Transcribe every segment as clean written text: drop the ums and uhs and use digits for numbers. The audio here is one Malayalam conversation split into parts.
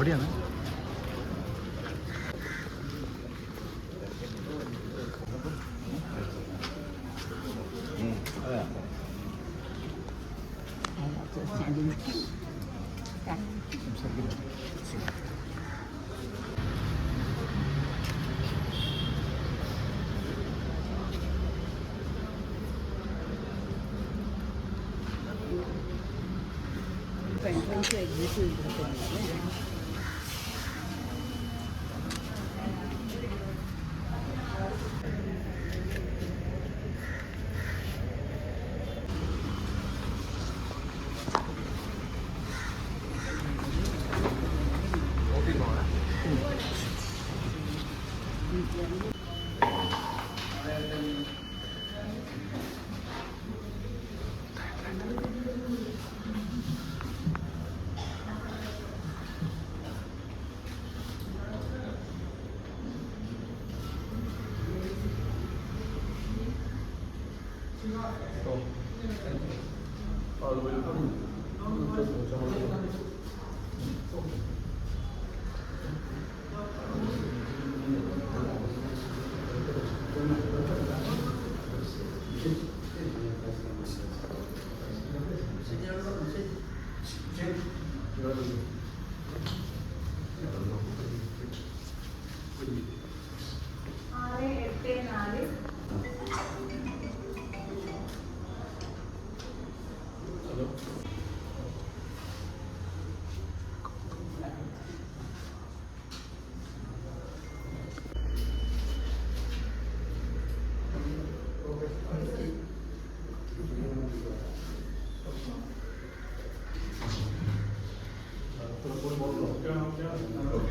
അവിടെയാണ്. എൻട്രൻസ് എക്സിറ്റ് കൊടുക്കുന്നുണ്ട്.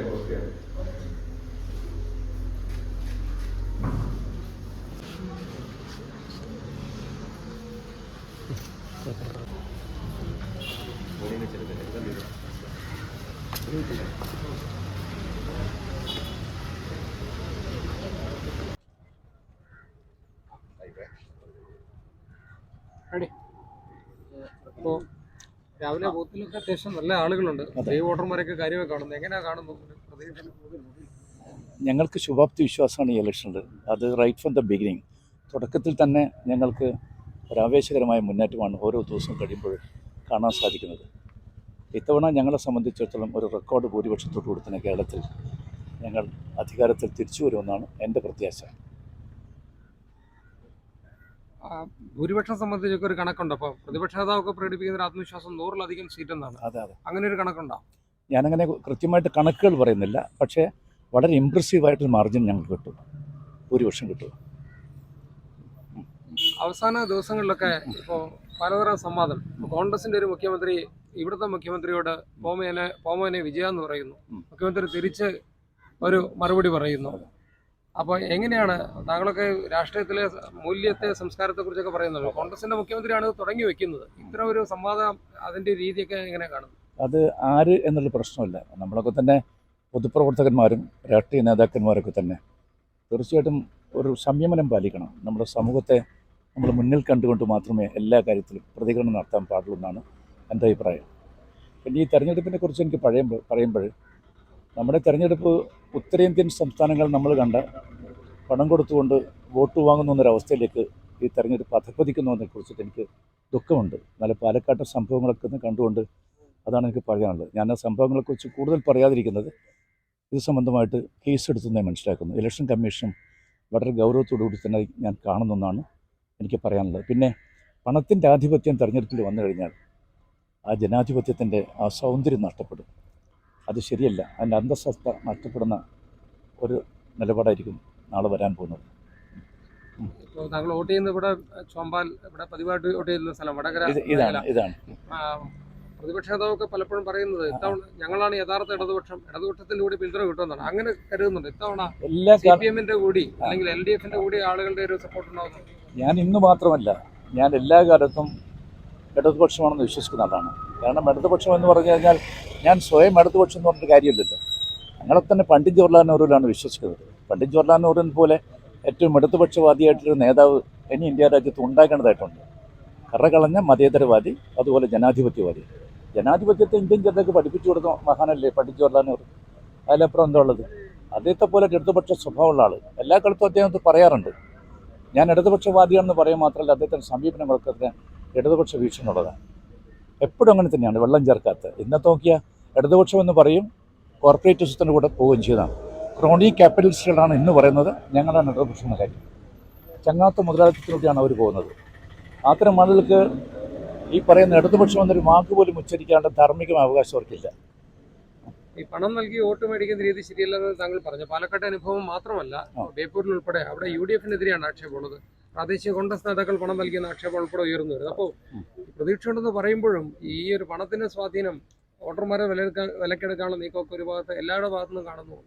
Okay. ഇപ്പോൾ രാവിലെ ബൂത്തിലൊക്കെ അത്യാവശ്യം നല്ല ആളുകളുണ്ട്. സ്ത്രീ വോട്ടർമാരൊക്കെ കാര്യമൊക്കെ കാണുന്നത് എങ്ങനെയാണ് കാണുന്നത്? ഞങ്ങൾക്ക് ശുഭാപ്തി വിശ്വാസമാണ് ഈ ഇലക്ഷനിൽ. അത് റൈറ്റ് ഫ്രം ദ ബിഗിനിങ്, തുടക്കത്തിൽ തന്നെ ഞങ്ങൾക്ക് ഒരാവേശകരമായ മുന്നേറ്റമാണ് ഓരോ ദിവസവും കഴിയുമ്പോൾ കാണാൻ സാധിക്കുന്നത്. ഇത്തവണ ഞങ്ങളെ സംബന്ധിച്ചിടത്തോളം ഒരു റെക്കോർഡ് ഭൂരിപക്ഷത്തോടു കൂടി തന്നെ കേരളത്തിൽ ഞങ്ങൾ അധികാരത്തിൽ തിരിച്ചു വരുമെന്നാണ് എൻ്റെ പ്രത്യാശ. ഭൂരിപക്ഷം സംബന്ധിച്ചൊക്കെ ഒരു കണക്കുണ്ട്. അപ്പോൾ പ്രതിപക്ഷ നേതാവൊക്കെ പ്രകടിപ്പിക്കുന്ന ഒരു ആത്മവിശ്വാസം 100-ലധികം സീറ്റെന്നാണ്. അതെ, അങ്ങനെ ഒരു കണക്കുണ്ടോ? ഞാനങ്ങനെ കൃത്യമായിട്ട് കണക്കുകൾ പറയുന്നില്ല, പക്ഷേ വളരെ ഇമ്പ്രസീവായിട്ടൊരു മാർജിൻ ഞങ്ങൾക്ക് കിട്ടും, ഭൂരിപക്ഷം കിട്ടും. അവസാന ദിവസങ്ങളിലൊക്കെ ഇപ്പോൾ പലതരം സംവാദം. കോൺഗ്രസിൻ്റെ ഒരു മുഖ്യമന്ത്രി ഇവിടുത്തെ മുഖ്യമന്ത്രിയോട് പോമോനെ വിജയ എന്ന് പറയുന്നു. മുഖ്യമന്ത്രി തിരിച്ച് ഒരു മറുപടി പറയുന്നു. അപ്പോൾ എങ്ങനെയാണ് താങ്കളൊക്കെ രാഷ്ട്രീയത്തിലെ മൂല്യത്തെ സംസ്കാരത്തെക്കുറിച്ചൊക്കെ പറയുന്നത്? കോൺഗ്രസിൻ്റെ മുഖ്യമന്ത്രിയാണ് ഇത് തുടങ്ങി വെക്കുന്നത്. ഇത്തരം ഒരു സംവാദം, അതിൻ്റെ രീതിയൊക്കെ എങ്ങനെ കാണുന്നു? അത് ആര് എന്നുള്ള പ്രശ്നമില്ല. നമ്മളൊക്കെ തന്നെ പൊതുപ്രവർത്തകന്മാരും രാഷ്ട്രീയ നേതാക്കന്മാരൊക്കെ തന്നെ തീർച്ചയായിട്ടും ഒരു സംയമനം പാലിക്കണം. നമ്മുടെ സമൂഹത്തെ നമ്മൾ മുന്നിൽ കണ്ടുകൊണ്ട് മാത്രമേ എല്ലാ കാര്യത്തിലും പ്രതികരണം നടത്താൻ പാടുള്ളൂ എന്നാണ് എൻ്റെ അഭിപ്രായം. പിന്നെ ഈ തെരഞ്ഞെടുപ്പിനെ കുറിച്ച് എനിക്ക് പറയുമ്പോൾ നമ്മുടെ തെരഞ്ഞെടുപ്പ് ഉത്തരേന്ത്യൻ സംസ്ഥാനങ്ങൾ നമ്മൾ കണ്ട പണം കൊടുത്തുകൊണ്ട് വോട്ട് വാങ്ങുന്ന എന്നൊരവസ്ഥയിലേക്ക് ഈ തെരഞ്ഞെടുപ്പ് അധപ്പതിക്കുന്നതിനെക്കുറിച്ചിട്ട് എനിക്ക് ദുഃഖമുണ്ട്. എന്നാൽ പാലക്കാട്ടെ സംഭവങ്ങളൊക്കെ ഒന്ന് കണ്ടുകൊണ്ട് അതാണ് എനിക്ക് പറയാനുള്ളത്. ഞാൻ ആ സംഭവങ്ങളെക്കുറിച്ച് കൂടുതൽ പറയാതിരിക്കുന്നത് ഇത് സംബന്ധമായിട്ട് കേസ് എടുത്തുന്നേ മനസ്സിലാക്കുന്നു. ഇലക്ഷൻ കമ്മീഷനും വളരെ ഗൗരവത്തോടുകൂടി തന്നെ ഞാൻ കാണുന്നെന്നാണ് എനിക്ക് പറയാനുള്ളത്. പിന്നെ പണത്തിൻ്റെ ആധിപത്യം തെരഞ്ഞെടുപ്പിൽ വന്നു കഴിഞ്ഞാൽ ആ ജനാധിപത്യത്തിൻ്റെ ആ സൗന്ദര്യം നഷ്ടപ്പെടും. അത് ശരിയല്ല. അതിൻ്റെ അന്തസ്സത്ത നഷ്ടപ്പെടുന്ന ഒരു നിലപാടായിരിക്കും നാളെ വരാൻ പോകുന്നത്. ഇപ്പോൾ താങ്കൾ വോട്ട് ചെയ്യുന്ന ഇവിടെ ചോമ്പാൽ, ഇവിടെ പതിവായിട്ട് വോട്ട് ചെയ്യുന്ന സ്ഥലം വടകര. ഇതാണ് പ്രതിപക്ഷ നേതാവൊക്കെ പലപ്പോഴും പറയുന്നത് ഇത്തവണ ഞങ്ങളാണ് യഥാർത്ഥ ഇടതുപക്ഷത്തിന്റെ കൂടി പിന്തുണ കിട്ടുമെന്നാണ്. അങ്ങനെ കരുതുന്നുണ്ട് ഇത്തവണ CPM-ന്റെ കൂടി അല്ലെങ്കിൽ LDF-ന്റെ കൂടി ആളുകളുടെ ഒരു സപ്പോർട്ട് ഉണ്ടാവുന്നു? ഞാൻ ഇന്ന് മാത്രമല്ല, ഞാൻ എല്ലാ കാലത്തും ഇടതുപക്ഷമാണെന്ന് വിശ്വസിക്കുന്ന ആളാണ്. കാരണം ഇടതുപക്ഷം എന്ന് പറഞ്ഞു കഴിഞ്ഞാൽ ഞാൻ സ്വയം ഇടതുപക്ഷം എന്ന് പറഞ്ഞിട്ട് കാര്യമില്ലല്ലോ. ഞങ്ങളെ തന്നെ പണ്ഡിറ്റ് ജവഹർലാൽ നെഹ്റുവിലാണ് വിശ്വസിക്കുന്നത്. പണ്ഡിറ്റ് ജവഹർലാൽ നെഹ്റുവിനെ പോലെ ഏറ്റവും ഇടതുപക്ഷവാദിയായിട്ടൊരു നേതാവ് ഇനി ഇന്ത്യ രാജ്യത്ത് ഉണ്ടാക്കേണ്ടതായിട്ടുണ്ട്. കറകളഞ്ഞ മതേതരവാദി, അതുപോലെ ജനാധിപത്യവാദി. ജനാധിപത്യത്തെ ഇന്ത്യൻ ജനതയ്ക്ക് പഠിപ്പിച്ചു കൊടുത്ത മഹാനല്ലേ പഠിച്ചു കൊള്ളാനൂർ. അതിലപ്പുറം എന്താ ഉള്ളത്? അദ്ദേഹത്തെ പോലെ ഇടതുപക്ഷ സ്വഭാവമുള്ള ആൾ എല്ലാ കാലത്തും അദ്ദേഹത്തെ പറയാറുണ്ട്. ഞാൻ ഇടതുപക്ഷവാദിയാണെന്ന് പറയാൻ മാത്രമല്ല, അദ്ദേഹത്തിൻ്റെ സമീപനങ്ങളൊക്കെ ഇടതുപക്ഷ വീക്ഷണമുള്ളതാണ്. എപ്പോഴും അങ്ങനെ തന്നെയാണ്, വെള്ളം ചേർക്കാത്ത. ഇന്നത്തെ നോക്കിയാൽ ഇടതുപക്ഷം എന്ന് പറയും, കോർപ്പറേറ്റ് സിസ്റ്റത്തിൻ്റെ കൂടെ പോവുകയും ചെയ്തതാണ്. ക്രോണി ക്യാപിറ്റലിസ്റ്റുകളാണ് ഇന്ന് പറയുന്നത് ഞങ്ങളാണ് ഇടതുപക്ഷം എന്ന കാര്യം. ചങ്ങാത്ത മുതലാളിത്തത്തിലൂടെയാണ് അവർ പോകുന്നത്. അത്തരം ആളുകൾക്ക് ഈ പറയുന്ന ഇടതുപക്ഷം എന്നൊരു വാക്ക് പോലും ഉച്ചരിക്കാണ്ട് ധാർമ്മികമായ അവകാശം അവർക്കില്ല. ഈ പണം നൽകി വോട്ട് മേടിക്കുന്ന രീതി ശരിയല്ലെന്ന് താങ്കൾ പറഞ്ഞു. പാലക്കാട്ടെ അനുഭവം മാത്രമല്ല, ബേപ്പൂരിൽ ഉൾപ്പെടെ അവിടെ UDF-നെതിരെയാണ് ആക്ഷേപമുള്ളത്. പ്രാദേശിക കോൺഗ്രസ് നേതാക്കൾ പണം നൽകിയെന്ന ആക്ഷേപം ഉൾപ്പെടെ ഉയർന്നു വരുന്നത്. അപ്പോൾ പ്രതീക്ഷ ഉണ്ടെന്ന് പറയുമ്പോഴും ഈ ഒരു പണത്തിന്റെ സ്വാധീനം വോട്ടർമാരെ വിലക്കെടുക്കാനുള്ള നീക്കമൊക്കെ ഒരു ഭാഗത്ത് എല്ലാവരുടെ ഭാഗത്തുനിന്നും കാണുന്നു.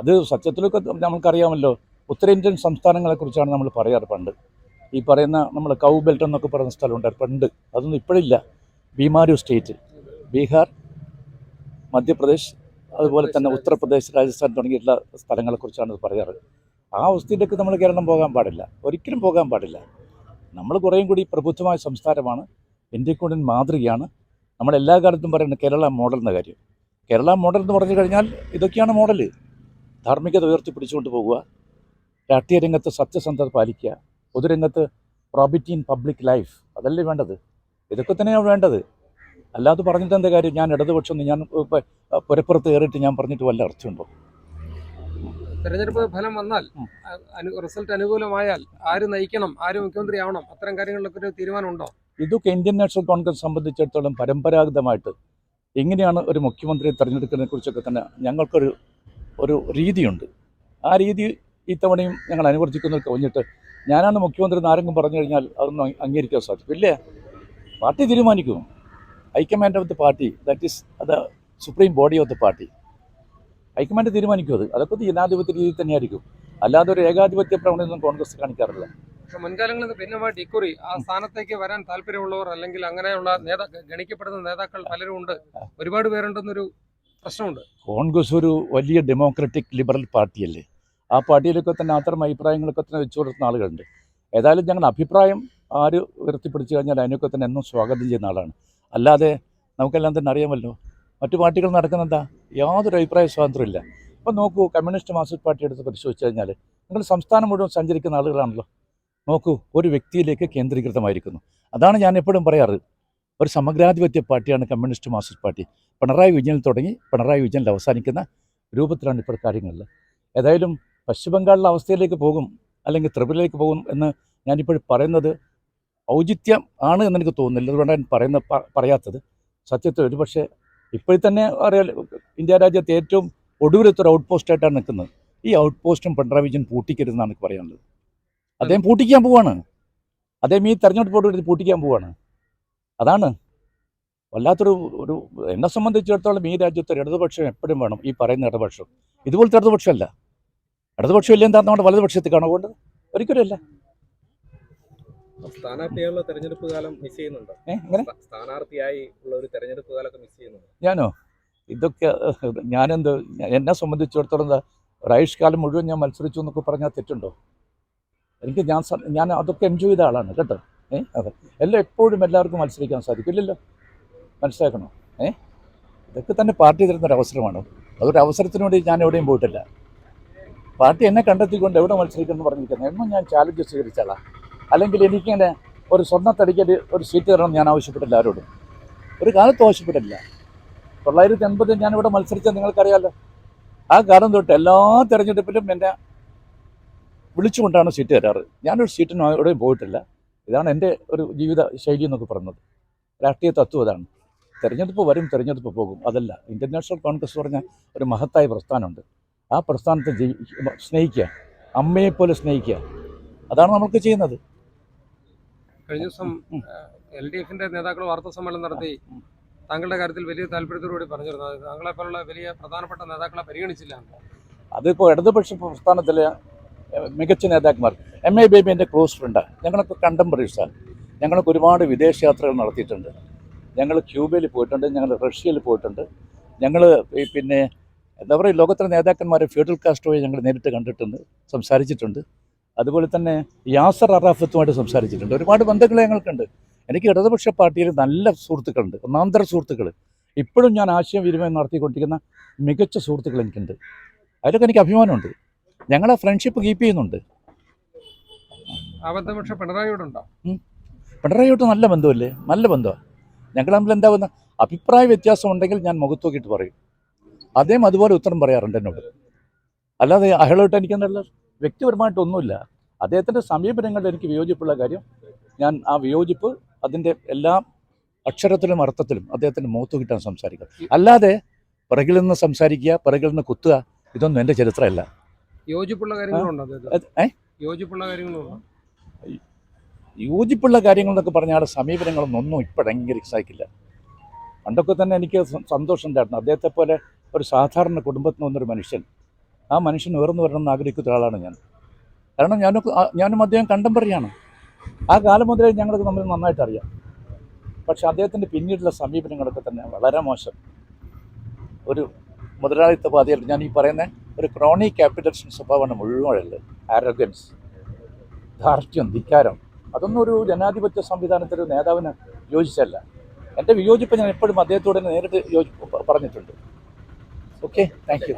അത് സത്യത്തിലൊക്കെ നമുക്കറിയാമല്ലോ. ഉത്തരേന്ത്യൻ സംസ്ഥാനങ്ങളെക്കുറിച്ചാണ് നമ്മൾ പറയാറ് പണ്ട്. ഈ പറയുന്ന നമ്മൾ കൗ ബെൽറ്റ് എന്നൊക്കെ പറയുന്ന സ്ഥലമുണ്ടായിരുന്നു പണ്ട്. അതൊന്നും ഇപ്പോഴില്ല. ബീമാരു സ്റ്റേറ്റ്, ബീഹാർ, മധ്യപ്രദേശ്, അതുപോലെ തന്നെ ഉത്തർപ്രദേശ്, രാജസ്ഥാൻ തുടങ്ങിയിട്ടുള്ള സ്ഥലങ്ങളെക്കുറിച്ചാണ് പറയാറ്. ആ അവസ്ഥയിലേക്ക് നമ്മൾ കേരളം പോകാൻ പാടില്ല, ഒരിക്കലും പോകാൻ പാടില്ല. നമ്മൾ കുറേയും കൂടി പ്രബുദ്ധമായ സംസ്ഥാനമാണ്, ഇന്ത്യക്കൂടെ മാതൃകയാണ്. നമ്മളെല്ലാ കാലത്തും പറയുന്നത് കേരള മോഡൽ എന്ന കാര്യം. കേരള മോഡൽ എന്ന് പറഞ്ഞു കഴിഞ്ഞാൽ ഇതൊക്കെയാണ് മോഡൽ. ധാർമ്മികത ഉയർത്തിപ്പിടിച്ചുകൊണ്ട് പോകുക, രാഷ്ട്രീയ രംഗത്ത് സത്യസന്ധത പാലിക്കുക, പൊതുരംഗത്ത് പ്രോബിറ്റി ഇൻ പബ്ലിക് ലൈഫ്, അതല്ലേ വേണ്ടത്. ഇതൊക്കെ തന്നെയാണ് വേണ്ടത്. അല്ലാതെ പറഞ്ഞിട്ട് എന്താ കാര്യം? ഞാൻ ഇടതുപക്ഷം ഞാൻ പുരപ്പുറത്ത് കയറിയിട്ട് ഞാൻ പറഞ്ഞിട്ട് വല്ല അർത്ഥമുണ്ടോ? തെരഞ്ഞെടുപ്പ് ഫലം വന്നാൽ റിസൾട്ട് അനുകൂലമായാൽ ആര് നയിക്കണം, ആര് മുഖ്യമന്ത്രി ആവണം, അത്തരം കാര്യങ്ങളിലൊക്കെ ഒരു തീരുമാനമുണ്ടോ? ഇതൊക്കെ ഇന്ത്യൻ നാഷണൽ കോൺഗ്രസ് സംബന്ധിച്ചിടത്തോളം പരമ്പരാഗതമായിട്ട് എങ്ങനെയാണ് ഒരു മുഖ്യമന്ത്രിയെ തിരഞ്ഞെടുക്കുന്നതിനെ കുറിച്ചൊക്കെ തന്നെ ഞങ്ങൾക്കൊരു രീതിയുണ്ട്. ആ രീതി ഇത്തവണയും ഞങ്ങൾ അനുവർത്തിക്കുന്നതിൽ കവിഞ്ഞിട്ട് ഞാനാണ് മുഖ്യമന്ത്രി എന്ന് ആരെങ്കിലും പറഞ്ഞു കഴിഞ്ഞാൽ അതൊന്നും അംഗീകരിക്കാൻ സാധിക്കില്ല. പാർട്ടി തീരുമാനിക്കും. High command of the party, that is the supreme body of the party. High command തീരുമാനിക്കും. അതൊക്കെ ജനാധിപത്യ രീതിയിൽ തന്നെയായിരിക്കും. അല്ലാതെ ഒരു ഏകാധിപത്യ പ്രവണതയൊന്നും കോൺഗ്രസ് കാണിക്കാറില്ല. പക്ഷെ മുൻകാലങ്ങളിൽ നിന്ന് ഭിന്നമായിട്ട് ഇക്കുറി ആ സ്ഥാനത്തേക്ക് വരാൻ താല്പര്യമുള്ളവർ അല്ലെങ്കിൽ അങ്ങനെയുള്ള ഗണിക്കപ്പെടുന്ന നേതാക്കൾ പലരും ഉണ്ട്, ഒരുപാട് പേരുണ്ടെന്നൊരു പ്രശ്നമുണ്ട്. കോൺഗ്രസ് ഒരു വലിയ ഡെമോക്രാറ്റിക് ലിബറൽ പാർട്ടിയല്ലേ. ആ പാർട്ടിയിലൊക്കെ തന്നെ അത്തരം അഭിപ്രായങ്ങളൊക്കെ തന്നെ വെച്ചു കൊടുക്കുന്ന ആളുകളുണ്ട്. ഏതായാലും ഞങ്ങളുടെ അഭിപ്രായം ആര് ഉയർത്തിപ്പിടിച്ചു കഴിഞ്ഞാൽ അതിനൊക്കെ തന്നെ എന്നും സ്വാഗതം ചെയ്യുന്ന ആളാണ്. അല്ലാതെ നമുക്കെല്ലാം തന്നെ അറിയാമല്ലോ മറ്റു പാർട്ടികൾ നടക്കുന്നെന്താ, യാതൊരു അഭിപ്രായ സ്വാതന്ത്ര്യമില്ല. ഇപ്പം നോക്കൂ, കമ്മ്യൂണിസ്റ്റ് മാർക്സിസ്റ്റ് പാർട്ടി എടുത്ത് പരിശോധിച്ച് കഴിഞ്ഞാൽ നിങ്ങൾ സംസ്ഥാനം മുഴുവൻ സഞ്ചരിക്കുന്ന ആളുകളാണല്ലോ. നോക്കൂ, ഒരു വ്യക്തിയിലേക്ക് കേന്ദ്രീകൃതമായിരിക്കുന്നു. അതാണ് ഞാൻ എപ്പോഴും പറയാറ്, ഒരു സമഗ്രാധിപത്യ പാർട്ടിയാണ് കമ്മ്യൂണിസ്റ്റ് മാർക്സിസ്റ്റ് പാർട്ടി. പിണറായി വിജയനിൽ തുടങ്ങി പിണറായി വിജയനിൽ അവസാനിക്കുന്ന രൂപത്തിലാണ് ഇപ്പോൾ കാര്യങ്ങളിൽ. ഏതായാലും പശ്ചിമ ബംഗാളിലെ അവസ്ഥയിലേക്ക് പോകും അല്ലെങ്കിൽ ത്രിപുരയിലേക്ക് പോകും എന്ന് ഞാനിപ്പോഴും പറയുന്നത് ഔചിത്യം ആണ് എന്നെനിക്ക് തോന്നുന്നില്ല. അതുകൊണ്ടാണ് ഞാൻ പറയാത്തത്. സത്യത്തിൽ ഒരു പക്ഷേ ഇപ്പോഴത്തന്നെ അറിയാം, ഇന്ത്യ രാജ്യത്ത് ഏറ്റവും ഒടുവിലത്തൊരു ഔട്ട് പോസ്റ്റായിട്ടാണ് നിൽക്കുന്നത്. ഈ ഔട്ട് പോസ്റ്റും പിണറായി വിജയൻ പൂട്ടിക്കരുതെന്നാണ് എനിക്ക് പറയാനുള്ളത്. അദ്ദേഹം പൂട്ടിക്കാൻ പോവാണ്. അദ്ദേഹം ഈ തെരഞ്ഞെടുപ്പോട് പൂട്ടിക്കാൻ പോവാണ്. അതാണ് വല്ലാത്തൊരു എന്നെ സംബന്ധിച്ചിടത്തോളം ഈ രാജ്യത്ത് ഇടതുപക്ഷം എപ്പോഴും വേണം. ഈ പറയുന്ന ഇടതുപക്ഷം ഇതുപോലത്തെ ഇടതുപക്ഷമല്ല. ഇടതുപക്ഷം ഇല്ല എന്താ നമ്മുടെ വലതുപക്ഷത്തിൽ കാണുകൊണ്ട് ഒരിക്കലും അല്ല. സ്ഥാനാർത്ഥിയായുള്ള തെരഞ്ഞെടുപ്പ് കാലം മിസ് ചെയ്യുന്നുണ്ടോ? എങ്ങനെ സ്ഥാനാർത്ഥിയായി ഉള്ള ഒരു തെരഞ്ഞെടുപ്പ് കാലമൊക്കെ മിസ് ചെയ്യുന്നുണ്ടോ? ഞാനോ? ഇതൊക്കെ എന്നെ സംബന്ധിച്ചിടത്തോളം എന്താ, ഒരായുഷ്കാലം മുഴുവൻ ഞാൻ മത്സരിച്ചു എന്നൊക്കെ പറഞ്ഞാൽ തെറ്റുണ്ടോ? എനിക്ക് ഞാൻ അതൊക്കെ എൻജോയ് ചെയ്ത ആളാണ് കേട്ടോ. അതെ, എല്ലാം എപ്പോഴും എല്ലാവർക്കും മത്സരിക്കാൻ സാധിക്കില്ലല്ലോ, മനസ്സിലാക്കണോ? ഇതൊക്കെ തന്നെ പാർട്ടി തരുന്നൊരു അവസരമാണ്. അതൊരു അവസരത്തിന് വേണ്ടി ഞാൻ എവിടെയും പോയിട്ടില്ല. പാർട്ടി എന്നെ കണ്ടെത്തിക്കൊണ്ട് എവിടെ മത്സരിക്കണം എന്ന് പറഞ്ഞിരിക്കുന്നത് എന്നും ഞാൻ ചാലഞ്ച് സ്വീകരിച്ചാളാണ്. അല്ലെങ്കിൽ എനിക്കിങ്ങനെ ഒരു സ്വർണ്ണത്തടിക്കൽ ഒരു സീറ്റ് തരണം ഞാൻ ആവശ്യപ്പെട്ടില്ല ആരോടും, ഒരു കാലത്തും ആവശ്യപ്പെട്ടില്ല. 1980 ഞാനിവിടെ മത്സരിച്ചത് നിങ്ങൾക്കറിയാമല്ലോ. ആ കാലം തൊട്ട് എല്ലാ തെരഞ്ഞെടുപ്പിലും എന്നെ വിളിച്ചുകൊണ്ടാണ് സീറ്റ് തരാറ്. ഞാനൊരു സീറ്റിനും എവിടെയും പോയിട്ടില്ല. ഇതാണ് എൻ്റെ ഒരു ജീവിത ശൈലി എന്നൊക്കെ പറയുന്നത്. രാഷ്ട്രീയ തത്വം അതാണ്. തെരഞ്ഞെടുപ്പ് വരും, തെരഞ്ഞെടുപ്പ് പോകും. അതല്ല, ഇന്ത്യൻ നാഷണൽ കോൺഗ്രസ് പറഞ്ഞ ഒരു മഹത്തായ പ്രസ്ഥാനമുണ്ട്. ആ പ്രസ്ഥാനത്തെ സ്നേഹിക്കുക, അമ്മയെപ്പോലെ സ്നേഹിക്കുക, അതാണ് നമുക്ക് ചെയ്യുന്നത്. കഴിഞ്ഞ ദിവസം LDF-ന്റെ നേതാക്കൾ വാർത്താ സമ്മേളനം നടത്തി താങ്കളുടെ കാര്യത്തിൽ വലിയ താല്പര്യത്തോടുകൂടി പറഞ്ഞിരുന്നു. താങ്കളെപ്പോലുള്ള വലിയ പ്രധാനപ്പെട്ട നേതാക്കളെ പരിഗണിച്ചില്ല. അതിപ്പോൾ ഇടതുപക്ഷ പ്രസ്ഥാനത്തിലെ മികച്ച നേതാക്കന്മാർ, MA ബേബി എൻ്റെ ക്ലോസ് ഫ്രണ്ടാണ്. ഞങ്ങളൊക്കെ കണ്ടംപററീസാണ്. ഞങ്ങളൊക്കെ ഒരുപാട് വിദേശയാത്രകൾ നടത്തിയിട്ടുണ്ട്. ഞങ്ങൾ ക്യൂബയിൽ പോയിട്ടുണ്ട്, ഞങ്ങൾ റഷ്യയിൽ പോയിട്ടുണ്ട്. ഞങ്ങൾ പിന്നെ എന്താ പറയുക, ലോകത്തിലെ നേതാക്കന്മാരെ ഫിഡൽ കാസ്ട്രോയെ ഞങ്ങൾ നേരിട്ട് കണ്ടിട്ടുണ്ട്, സംസാരിച്ചിട്ടുണ്ട്. അതുപോലെ തന്നെ യാസർ അറാഫത്തുമായിട്ട് സംസാരിച്ചിട്ടുണ്ട്. ഒരുപാട് ബന്ധങ്ങൾ ഞങ്ങൾക്കുണ്ട്. എനിക്ക് ഇടതുപക്ഷ പാർട്ടിയിൽ നല്ല സുഹൃത്തുക്കളുണ്ട്, ഒന്നാന്തര സുഹൃത്തുക്കൾ. ഇപ്പോഴും ഞാൻ ആശയവിനിമയം നടത്തിക്കൊണ്ടിരിക്കുന്ന മികച്ച സുഹൃത്തുക്കൾ എനിക്കുണ്ട്. അതിലൊക്കെ എനിക്ക് അഭിമാനമുണ്ട്. ഞങ്ങളെ ഫ്രണ്ട്ഷിപ്പ് കീപ്പ് ചെയ്യുന്നുണ്ട്. ആ ബന്ധം പക്ഷേ പിണറായിയോടുണ്ടോ? പിണറായിയോട്ട് നല്ല ബന്ധമല്ലേ? നല്ല ബന്ധമാണ്. ഞങ്ങൾ തമ്മിൽ എന്താവുന്ന അഭിപ്രായ വ്യത്യാസം ഉണ്ടെങ്കിൽ ഞാൻ മുഖത്ത് നോക്കിയിട്ട് പറയും. അദ്ദേഹം അതുപോലെ ഉത്തരം പറയാറുണ്ട് എന്നോട്. അല്ലാതെ അയാളോട്ട് എനിക്കെന്നുള്ള വ്യക്തിപരമായിട്ടൊന്നുമില്ല. അദ്ദേഹത്തിൻ്റെ സമീപനങ്ങളിൽ എനിക്ക് വിയോജിപ്പുള്ള കാര്യം ഞാൻ ആ വിയോജിപ്പ് അതിൻ്റെ എല്ലാ അക്ഷരത്തിലും അർത്ഥത്തിലും അദ്ദേഹത്തിൻ്റെ മുഖത്ത് കിട്ടാൻ സംസാരിക്കുക. അല്ലാതെ പിറകിൽ നിന്ന് സംസാരിക്കുക, പിറകിൽ നിന്ന് കുത്തുക, ഇതൊന്നും എൻ്റെ ചരിത്രമല്ല. യോജിപ്പുള്ള കാര്യങ്ങളുണ്ടോ അദ്ദേഹത്തിന്? യോജിപ്പുള്ള കാര്യങ്ങളുണ്ടോ? യോജിപ്പുള്ള കാര്യങ്ങൾ എന്നൊക്കെ പറഞ്ഞാൽ സമീപനങ്ങളൊന്നും ഇപ്പോൾ ഭയങ്കര എക്സൈറ്റില്ല. പണ്ടൊക്കെ തന്നെ എനിക്ക് സന്തോഷം ഉണ്ടായിരുന്നു. അദ്ദേഹത്തെ പോലെ ഒരു സാധാരണ കുടുംബത്തിൽ നിന്നൊരു മനുഷ്യൻ, ആ മനുഷ്യൻ ഉയർന്നു വരണമെന്ന് ആഗ്രഹിക്കുന്ന ഒരാളാണ് ഞാൻ. കാരണം ഞാനും അദ്ദേഹം കണ്ടംപററിയാണ്. ആ കാലം മുതലേ ഞങ്ങൾക്ക് നമ്മൾ നന്നായിട്ട് അറിയാം. പക്ഷെ അദ്ദേഹത്തിൻ്റെ പിന്നീടുള്ള സമീപനങ്ങളൊക്കെ തന്നെ വളരെ മോശം. ഒരു മുതലാളിത്ത പാതയിൽ ഞാൻ ഈ പറയുന്ന ഒരു ക്രോണി ക്യാപിറ്റലിസ്റ്റ് സ്വഭാവമാണ് മുഴുവനുള്ളത്. ആരോഗൻസ്, ധാർഷ്ട്യം, ധിക്കാരം, അതൊന്നും ഒരു ജനാധിപത്യ സംവിധാനത്തിൻ്റെ നേതാവിന് യോജിച്ചല്ല. എൻ്റെ വിയോജിപ്പ് ഞാൻ എപ്പോഴും അദ്ദേഹത്തോട് നേരിട്ട് പറഞ്ഞിട്ടുണ്ട്. Okay, thank you.